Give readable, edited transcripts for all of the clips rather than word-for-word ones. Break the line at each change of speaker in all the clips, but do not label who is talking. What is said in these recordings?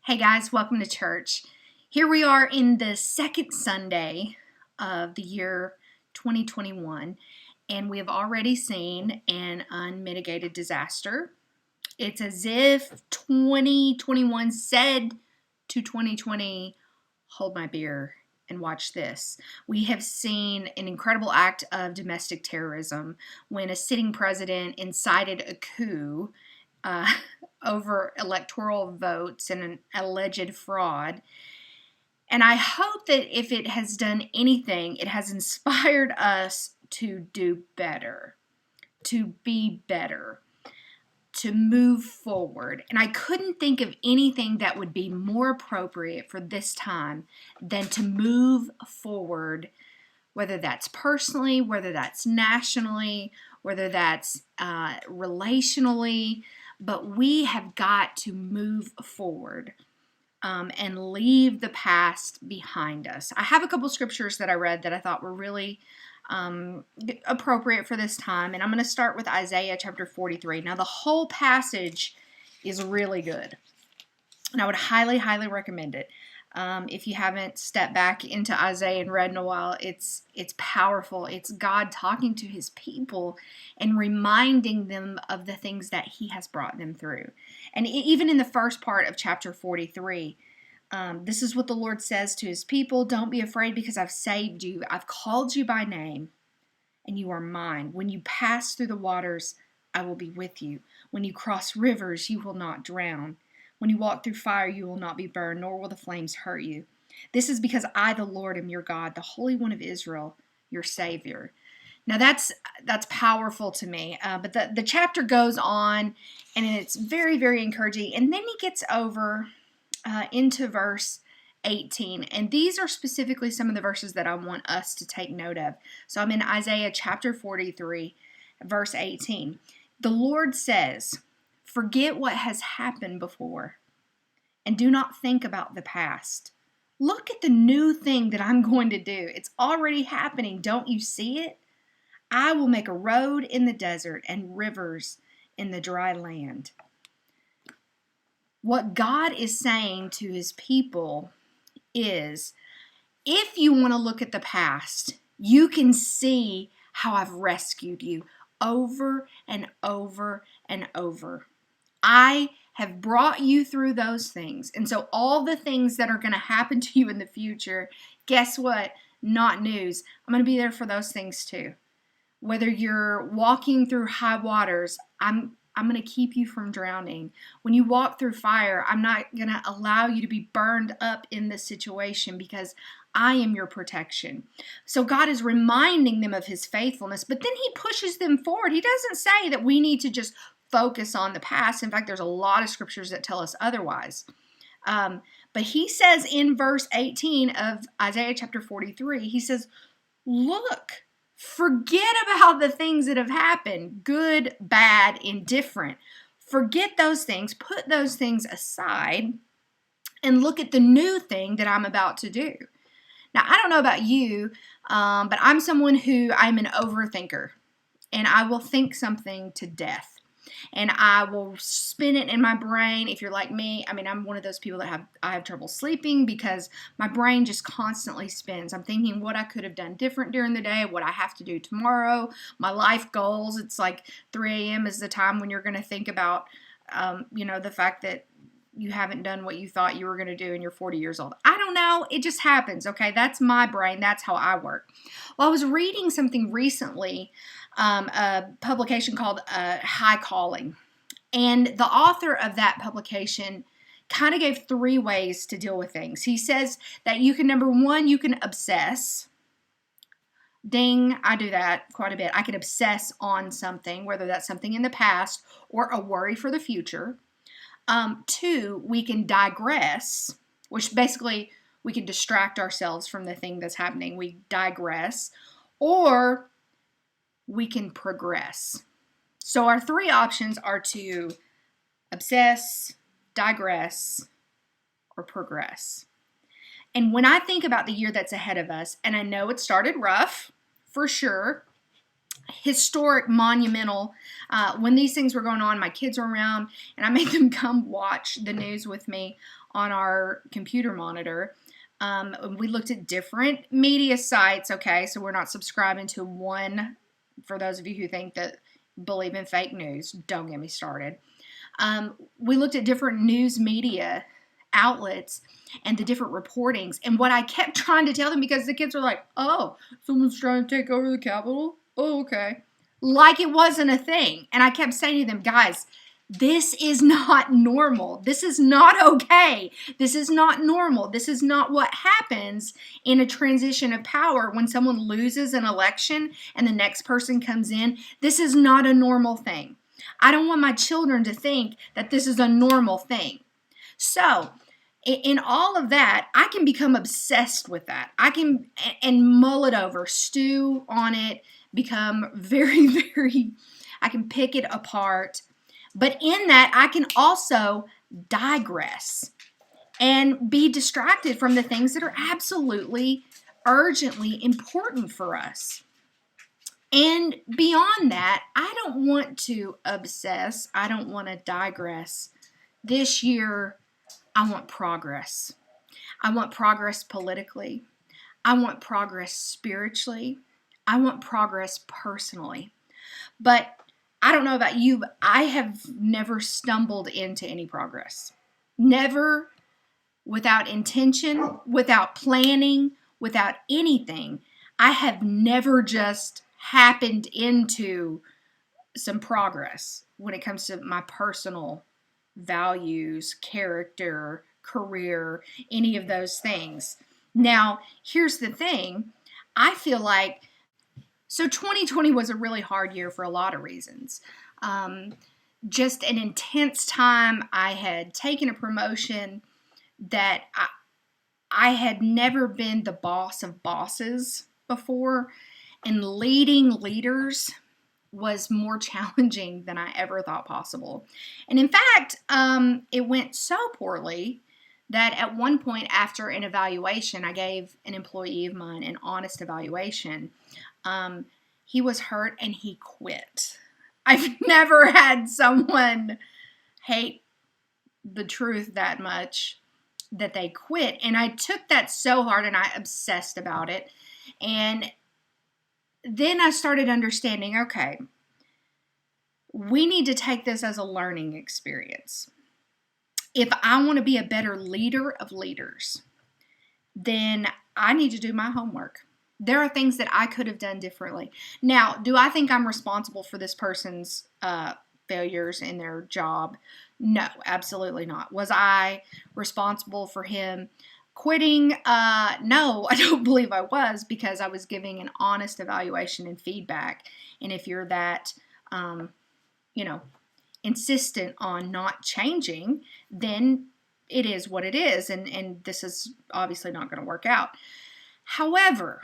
Hey guys, welcome to church. Here we are in the second Sunday of the year 2021, and we have already seen an unmitigated disaster. It's as if 2021 said to 2020, hold my beer and watch this. We have seen an incredible act of domestic terrorism when a sitting president incited a coup uh, over electoral votes and an alleged fraud. And I hope that if it has done anything, it has inspired us to do better, to be better, to move forward. And I couldn't think of anything that would be more appropriate for this time than to move forward, whether that's personally, whether that's nationally, whether that's relationally. But we have got to move forward and leave the past behind us. I have a couple scriptures that I read that I thought were really appropriate for this time. And I'm going to start with Isaiah chapter 43. Now, the whole passage is really good. And I would highly, highly recommend it. If you haven't stepped back into Isaiah and read in a while, it's powerful. It's God talking to his people and reminding them of the things that he has brought them through. And even in the first part of chapter 43, this is what the Lord says to his people. Don't be afraid because I've saved you. I've called you by name and you are mine. When you pass through the waters, I will be with you. When you cross rivers, you will not drown. When you walk through fire, you will not be burned, nor will the flames hurt you. This is because I, the Lord, am your God, the Holy One of Israel, your Savior. Now that's powerful to me. But the chapter goes on, and it's very, very encouraging. And then he gets over into verse 18. And these are specifically some of the verses that I want us to take note of. So I'm in Isaiah chapter 43, verse 18. The Lord says, forget what has happened before and do not think about the past. Look at the new thing that I'm going to do. It's already happening. Don't you see it? I will make a road in the desert and rivers in the dry land. What God is saying to his people is, if you want to look at the past, you can see how I've rescued you over and over and over. I have brought you through those things. And so all the things that are going to happen to you in the future, guess what? Not news. I'm going to be there for those things too. Whether you're walking through high waters, I'm going to keep you from drowning. When you walk through fire, I'm not going to allow you to be burned up in this situation because I am your protection. So God is reminding them of his faithfulness, but then he pushes them forward. He doesn't say that we need to just focus on the past. In fact, there's a lot of scriptures that tell us otherwise. But he says in verse 18 of Isaiah chapter 43, he says, look, forget about the things that have happened, good, bad, indifferent. Forget those things, put those things aside, and look at the new thing that I'm about to do. Now, I don't know about you, but I'm someone who I'm an overthinker, and I will think something to death. And I will spin it in my brain. If you're like me, I mean, I'm one of those people that I have trouble sleeping because my brain just constantly spins. I'm thinking what I could have done different during the day, what I have to do tomorrow, my life goals. It's like 3 a.m. is the time when you're going to think about, the fact that you haven't done what you thought you were going to do and you're 40 years old. I don't know. It just happens. Okay. That's my brain. That's how I work. Well, I was reading something recently, a publication called High Calling. And the author of that publication kind of gave 3 ways to deal with things. He says that you can, number 1, you can obsess. Ding, I do that quite a bit. I can obsess on something, whether that's something in the past or a worry for the future. 2, we can digress, which basically we can distract ourselves from the thing that's happening. We digress, or we can progress. So our 3 options are to obsess, digress, or progress. And when I think about the year that's ahead of us, and I know it started rough, for sure, historic, monumental. When these things were going on, my kids were around, and I made them come watch the news with me on our computer monitor. We looked at different media sites, okay, so we're not subscribing to one. For those of you who think that believe in fake news, don't get me started. We looked at different news media outlets and the different reportings, and what I kept trying to tell them, because the kids were like, oh, someone's trying to take over the Capitol? Oh, okay. Like it wasn't a thing. And I kept saying to them, guys, this is not normal. This is not okay. This is not normal. This is not what happens in a transition of power when someone loses an election and the next person comes in. This is not a normal thing. I don't want my children to think that this is a normal thing. So, in all of that, I can become obsessed with that. I can and mull it over, stew on it, become very, very, I can pick it apart. But in that, I can also digress and be distracted from the things that are absolutely, urgently important for us. And beyond that, I don't want to obsess. I don't want to digress. This year, I want progress. I want progress politically. I want progress spiritually. I want progress personally. But I don't know about you, but I have never stumbled into any progress. Never, without intention, without planning, without anything. I have never just happened into some progress when it comes to my personal values, character, career, any of those things. Now, here's the thing. I feel like, so 2020 was a really hard year for a lot of reasons. Just an intense time. I had taken a promotion that I had never been the boss of bosses before, and leading leaders was more challenging than I ever thought possible. And in fact, it went so poorly that at one point after an evaluation, I gave an employee of mine an honest evaluation. He was hurt and he quit. I've never had someone hate the truth that much that they quit. And I took that so hard and I obsessed about it. And then I started understanding, okay, we need to take this as a learning experience. If I want to be a better leader of leaders, then I need to do my homework. There are things that I could have done differently. Now, do I think I'm responsible for this person's failures in their job? No, absolutely not. Was I responsible for him quitting? No, I don't believe I was, because I was giving an honest evaluation and feedback. And if you're that, insistent on not changing, then it is what it is. And this is obviously not going to work out. However,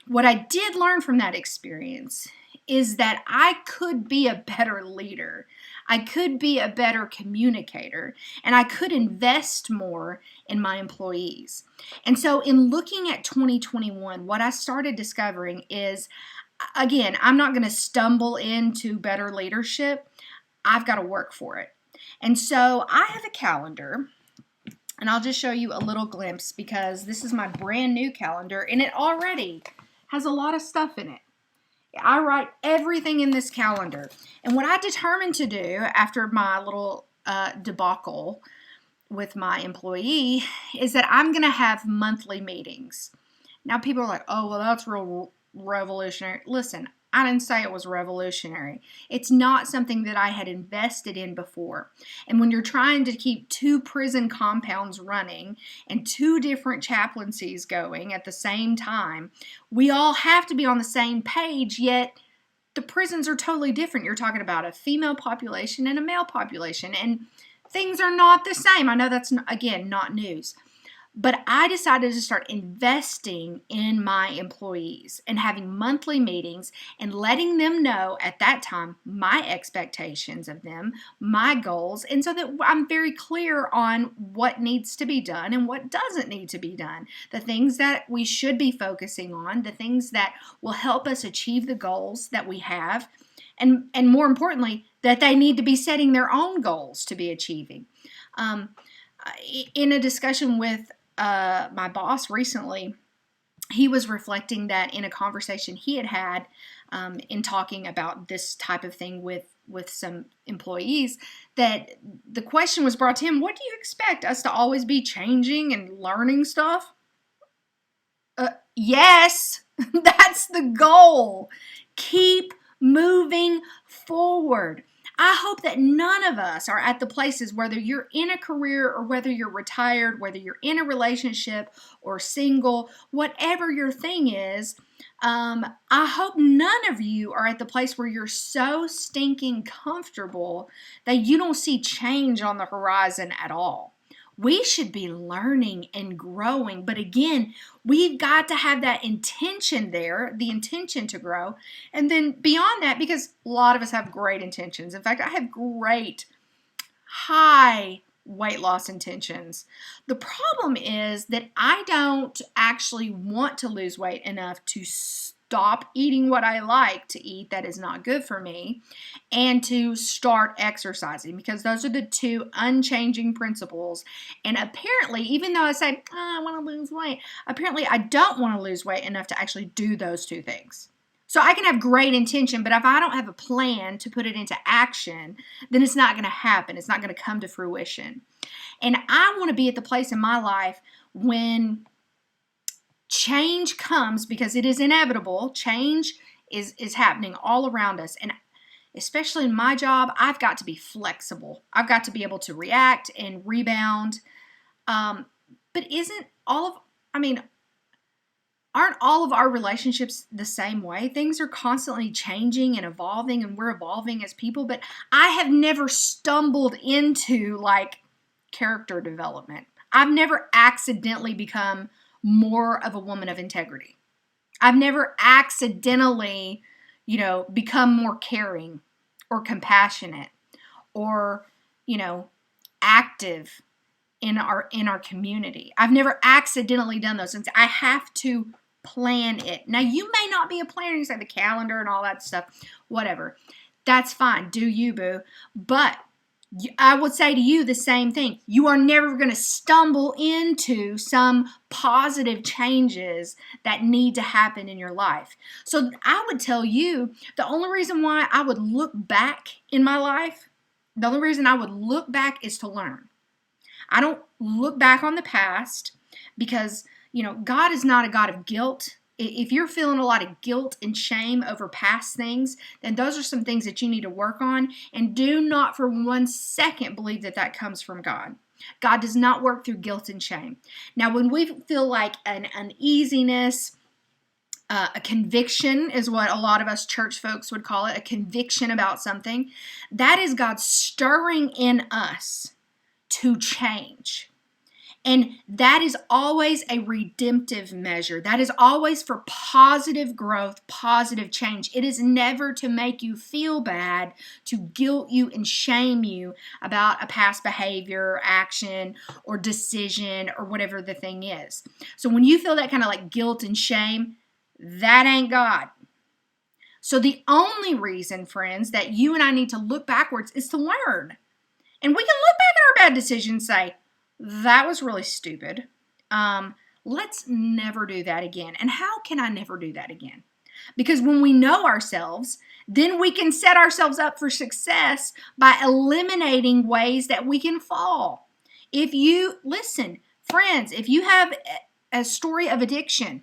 what I did learn from that experience is that I could be a better leader. I could be a better communicator, and I could invest more in my employees. And so in looking at 2021, what I started discovering is, again, I'm not going to stumble into better leadership. I've got to work for it. And so I have a calendar, and I'll just show you a little glimpse, because this is my brand new calendar, and it already has a lot of stuff in it. I write everything in this calendar. And what I determined to do after my little debacle with my employee is that I'm going to have monthly meetings. Now, people are like, oh, well, that's real revolutionary. Listen, I didn't say it was revolutionary. It's not something that I had invested in before. And when you're trying to keep 2 prison compounds running and 2 different chaplaincies going at the same time, we all have to be on the same page, yet the prisons are totally different. You're talking about a female population and a male population, and things are not the same. I know that's, again, not news. But I decided to start investing in my employees and having monthly meetings and letting them know at that time my expectations of them, my goals, and so that I'm very clear on what needs to be done and what doesn't need to be done. The things that we should be focusing on, the things that will help us achieve the goals that we have, and more importantly, that they need to be setting their own goals to be achieving. In a discussion with my boss recently, he was reflecting that in a conversation he had in talking about this type of thing with some employees, that the question was brought to him, what do you expect us to always be changing and learning stuff? Yes, that's the goal. Keep moving forward. I hope that none of us are at the places, whether you're in a career or whether you're retired, whether you're in a relationship or single, whatever your thing is, I hope none of you are at the place where you're so stinking comfortable that you don't see change on the horizon at all. We should be learning and growing, but again, we've got to have that intention there, the intention to grow. And then beyond that, because a lot of us have great intentions. In fact, I have great high weight loss intentions. The problem is that I don't actually want to lose weight enough to stop eating what I like to eat that is not good for me, and to start exercising, because those are the two unchanging principles. And apparently, even though I say, I want to lose weight, apparently I don't want to lose weight enough to actually do those two things. So I can have great intention, but if I don't have a plan to put it into action, then it's not going to happen. It's not going to come to fruition. And I want to be at the place in my life when change comes, because it is inevitable. Change is happening all around us. And especially in my job, I've got to be flexible. I've got to be able to react and rebound. But aren't all of our relationships the same way? Things are constantly changing and evolving, and we're evolving as people. But I have never stumbled into like character development. I've never accidentally become more of a woman of integrity. I've never accidentally, become more caring or compassionate or, active in our community. I've never accidentally done those things. I have to plan it. Now, you may not be a planner. You say the calendar and all that stuff, whatever. That's fine. Do you, boo. But I would say to you the same thing. You are never going to stumble into some positive changes that need to happen in your life. So I would tell you the only reason why I would look back in my life, the only reason I would look back is to learn. I don't look back on the past because, God is not a God of guilt. If you're feeling a lot of guilt and shame over past things, then those are some things that you need to work on. And do not for 1 second believe that that comes from God. God does not work through guilt and shame. Now, when we feel like an uneasiness, a conviction is what a lot of us church folks would call it, a conviction about something, that is God stirring in us to change. And that is always a redemptive measure. That is always for positive growth, positive change. It is never to make you feel bad, to guilt you and shame you about a past behavior, action, or decision, or whatever the thing is. So when you feel that kind of like guilt and shame, that ain't God. So the only reason, friends, that you and I need to look backwards is to learn. And we can look back at our bad decisions and say, that was really stupid. Let's never do that again. And how can I never do that again? Because when we know ourselves, then we can set ourselves up for success by eliminating ways that we can fall. Listen, friends, if you have a story of addiction,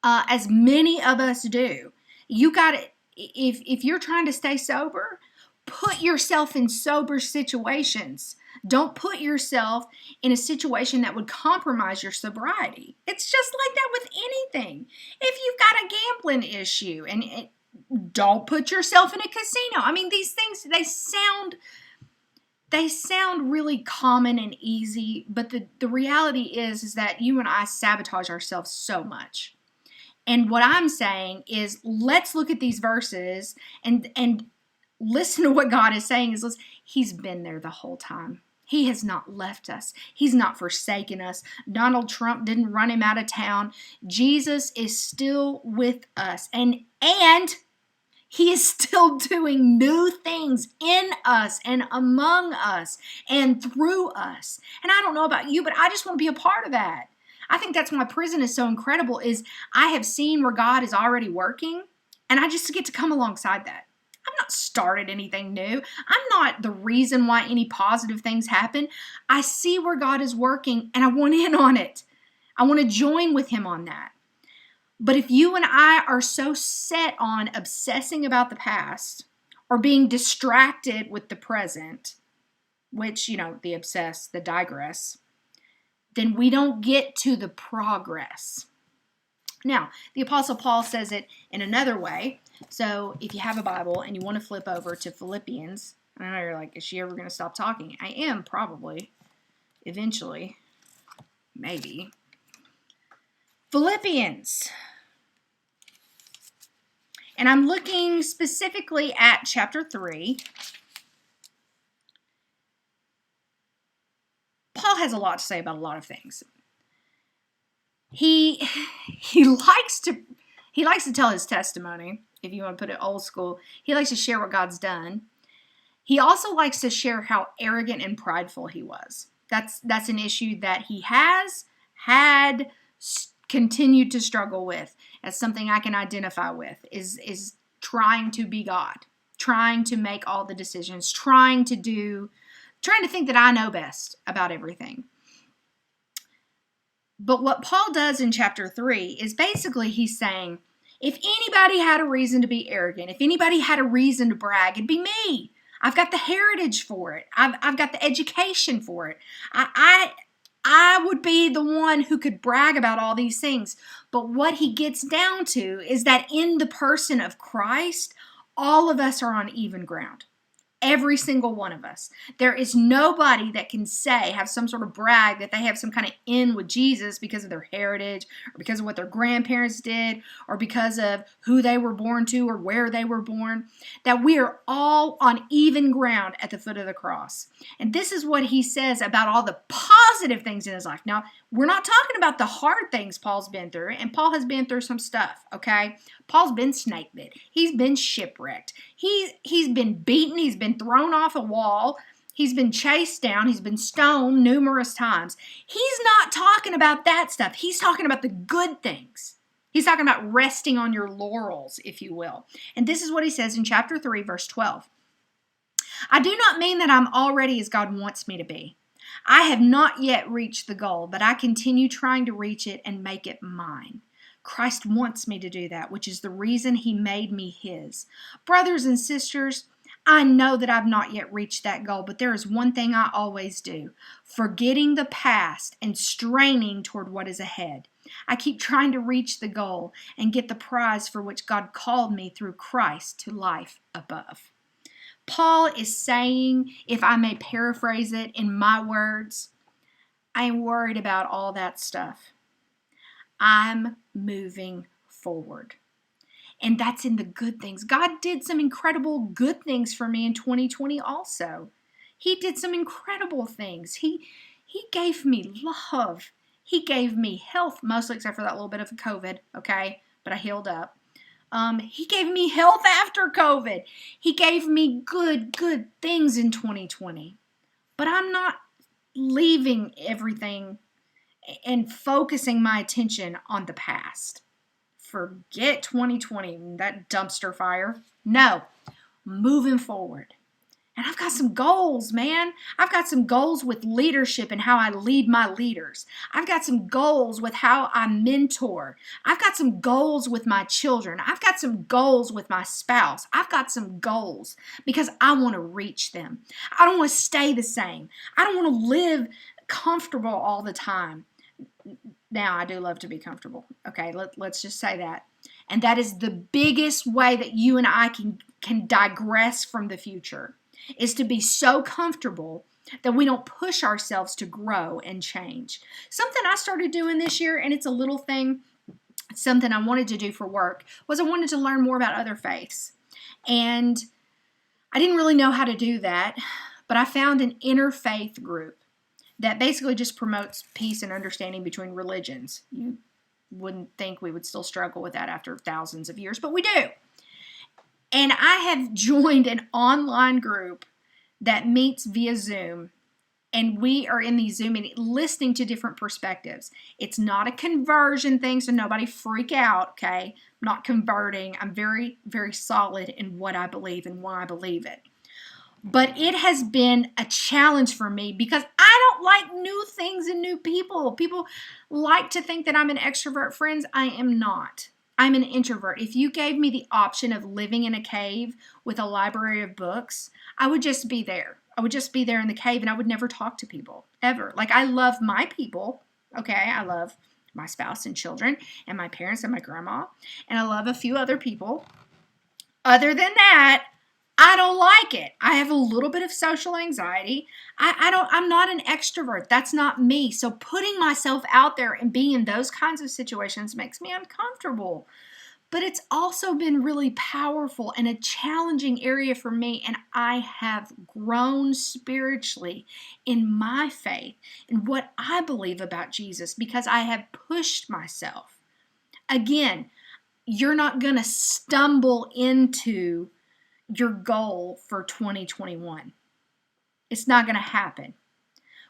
as many of us do, if you're trying to stay sober, put yourself in sober situations. Don't put yourself in a situation that would compromise your sobriety. It's just like that with anything. If you've got a gambling issue, don't put yourself in a casino. I mean, these things, they sound they sound really common and easy, but the reality is that you and I sabotage ourselves so much. And what I'm saying is, let's look at these verses and listen to what God is saying. He's been there the whole time. He has not left us. He's not forsaken us. Donald Trump didn't run him out of town. Jesus is still with us. And he is still doing new things in us and among us and through us. And I don't know about you, but I just want to be a part of that. I think that's why prison is so incredible, is I have seen where God is already working, and I just get to come alongside that. I'm not started anything new. I'm not the reason why any positive things happen. I see where God is working, and I want in on it. I want to join with him on that. But if you and I are so set on obsessing about the past or being distracted with the present, which, the obsess, the digress, then we don't get to the progress. Now, the Apostle Paul says it in another way. So if you have a Bible and you want to flip over to Philippians, I know you're like, is she ever going to stop talking? I am, probably. Eventually. Maybe. Philippians. And I'm looking specifically at chapter 3. Paul has a lot to say about a lot of things. He likes to tell his testimony, if you want to put it old school. He likes to share what God's done. He also likes to share how arrogant and prideful he was. That's an issue that he had continued to struggle with, as something I can identify with, is trying to be God, trying to make all the decisions, trying to think that I know best about everything. But what Paul does in chapter 3 is basically he's saying, if anybody had a reason to be arrogant, if anybody had a reason to brag, it'd be me. I've got the heritage for it. I've got the education for it. I would be the one who could brag about all these things. But what he gets down to is that in the person of Christ, all of us are on even ground. Every single one of us. There is nobody that can have some sort of brag that they have some kind of in with Jesus because of their heritage, or because of what their grandparents did, or because of who they were born to or where they were born. That we are all on even ground at the foot of the cross. And this is what he says about all the positive things in his life. Now, we're not talking about the hard things Paul's been through, and Paul has been through some stuff, okay? Paul's been snake bit. He's been shipwrecked. He's been beaten. He's been thrown off a wall. He's been chased down. He's been stoned numerous times. He's not talking about that stuff. He's talking about the good things. He's talking about resting on your laurels, if you will. And this is what he says in chapter 3, verse 12. I do not mean that I'm already as God wants me to be. I have not yet reached the goal, but I continue trying to reach it and make it mine. Christ wants me to do that, which is the reason he made me his. Brothers and sisters, I know that I've not yet reached that goal, but there is one thing I always do, forgetting the past and straining toward what is ahead. I keep trying to reach the goal and get the prize for which God called me through Christ to life above. Paul is saying, if I may paraphrase it in my words, I ain't worried about all that stuff. I'm moving forward. And that's in the good things. God did some incredible good things for me in 2020 also. He did some incredible things. He gave me love. He gave me health, mostly except for that little bit of COVID, okay? But I healed up. He gave me health after COVID. He gave me good things in 2020. But I'm not leaving everything and focusing my attention on the past. Forget 2020, that dumpster fire. No, moving forward. And I've got some goals, man. I've got some goals with leadership and how I lead my leaders. I've got some goals with how I mentor. I've got some goals with my children. I've got some goals with my spouse. I've got some goals because I want to reach them. I don't want to stay the same. I don't want to live comfortable all the time. Now, I do love to be comfortable. Okay, let's just say that. And that is the biggest way that you and I can digress from the future. is to be so comfortable that we don't push ourselves to grow and change. Something I started doing this year, and it's a little thing, something I wanted to do for work, was I wanted to learn more about other faiths. And I didn't really know how to do that, but I found an interfaith group that basically just promotes peace and understanding between religions. You wouldn't think we would still struggle with that after thousands of years, but we do. And I have joined an online group that meets via Zoom, and we are in these Zoom meetings listening to different perspectives. It's not a conversion thing, so nobody freak out, okay? I'm not converting. I'm very, very solid in what I believe and why I believe it. But it has been a challenge for me because I don't like new things and new people. People like to think that I'm an extrovert. Friends, I am not. I'm an introvert. If you gave me the option of living in a cave with a library of books, I would just be there. I would just be there in the cave, and I would never talk to people, ever. Like, I love my people, okay? I love my spouse and children and my parents and my grandma, and I love a few other people. Other than that, I don't like it. I have a little bit of social anxiety. I'm not an extrovert. That's not me. So putting myself out there and being in those kinds of situations makes me uncomfortable. But it's also been really powerful and a challenging area for me. And I have grown spiritually in my faith and what I believe about Jesus because I have pushed myself. Again, you're not going to stumble into your goal for 2021. It's not going to happen.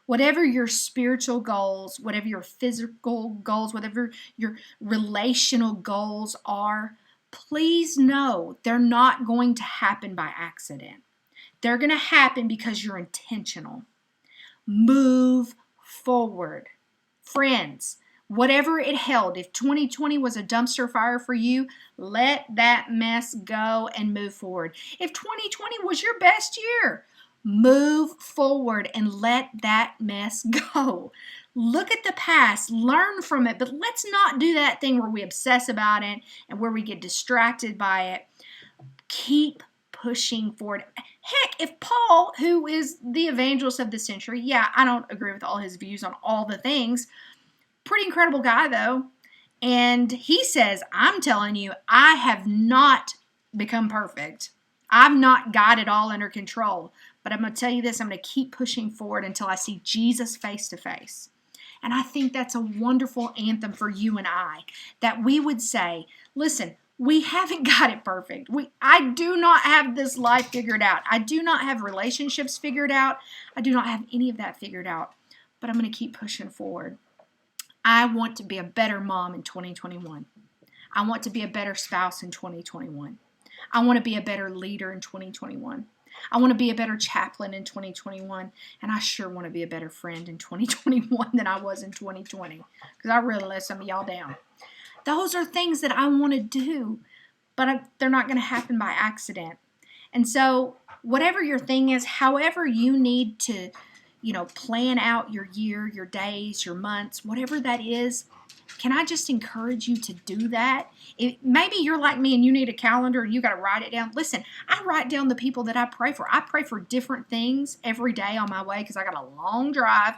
Whatever your spiritual goals, whatever your physical goals, whatever your relational goals are, please know they're not going to happen by accident. They're going to happen because you're intentional. Move forward. Friends, whatever it held, if 2020 was a dumpster fire for you, let that mess go and move forward. If 2020 was your best year, move forward and let that mess go. Look at the past, learn from it, but let's not do that thing where we obsess about it and where we get distracted by it. Keep pushing forward. Heck, if Paul, who is the evangelist of the century, yeah, I don't agree with all his views on all the things, pretty incredible guy though, and he says, I'm telling you, I have not become perfect. I've not got it all under control, but I'm going to tell you this, I'm going to keep pushing forward until I see Jesus face to face. And I think that's a wonderful anthem for you and I, that we would say, listen, we haven't got it perfect. I do not have this life figured out. I do not have relationships figured out. I do not have any of that figured out, but I'm going to keep pushing forward. I want to be a better mom in 2021. I want to be a better spouse in 2021. I want to be a better leader in 2021. I want to be a better chaplain in 2021. And I sure want to be a better friend in 2021 than I was in 2020. Because I really let some of y'all down. Those are things that I want to do. But they're not going to happen by accident. And so whatever your thing is, however you need to plan out your year, your days, your months, whatever that is, can I just encourage you to do that? Maybe you're like me and you need a calendar and you got to write it down. Listen, I write down the people that I pray for. I pray for different things every day on my way because I got a long drive.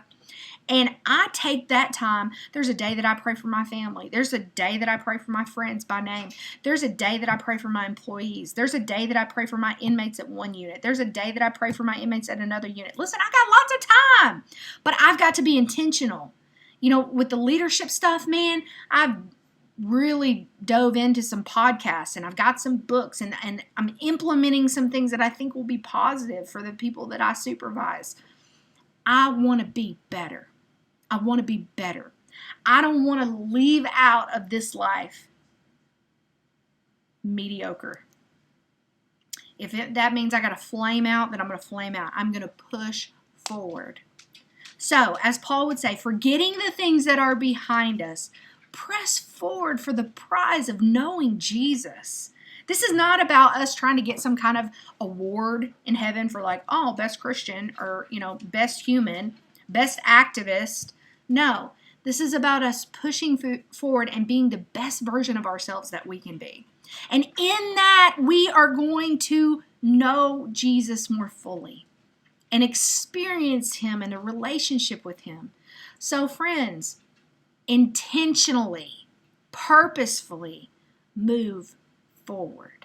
And I take that time. There's a day that I pray for my family. There's a day that I pray for my friends by name. There's a day that I pray for my employees. There's a day that I pray for my inmates at one unit. There's a day that I pray for my inmates at another unit. Listen, I got lots of time, but I've got to be intentional. With the leadership stuff, man, I've really dove into some podcasts and I've got some books and I'm implementing some things that I think will be positive for the people that I supervise. I want to be better. I want to be better. I don't want to leave out of this life mediocre. If that means I got to flame out, then I'm going to flame out. I'm going to push forward. So, as Paul would say, forgetting the things that are behind us, press forward for the prize of knowing Jesus. This is not about us trying to get some kind of award in heaven for best Christian or, best human, best activist. No, this is about us pushing forward and being the best version of ourselves that we can be. And in that, we are going to know Jesus more fully and experience him in a relationship with him. So, friends, intentionally, purposefully move forward.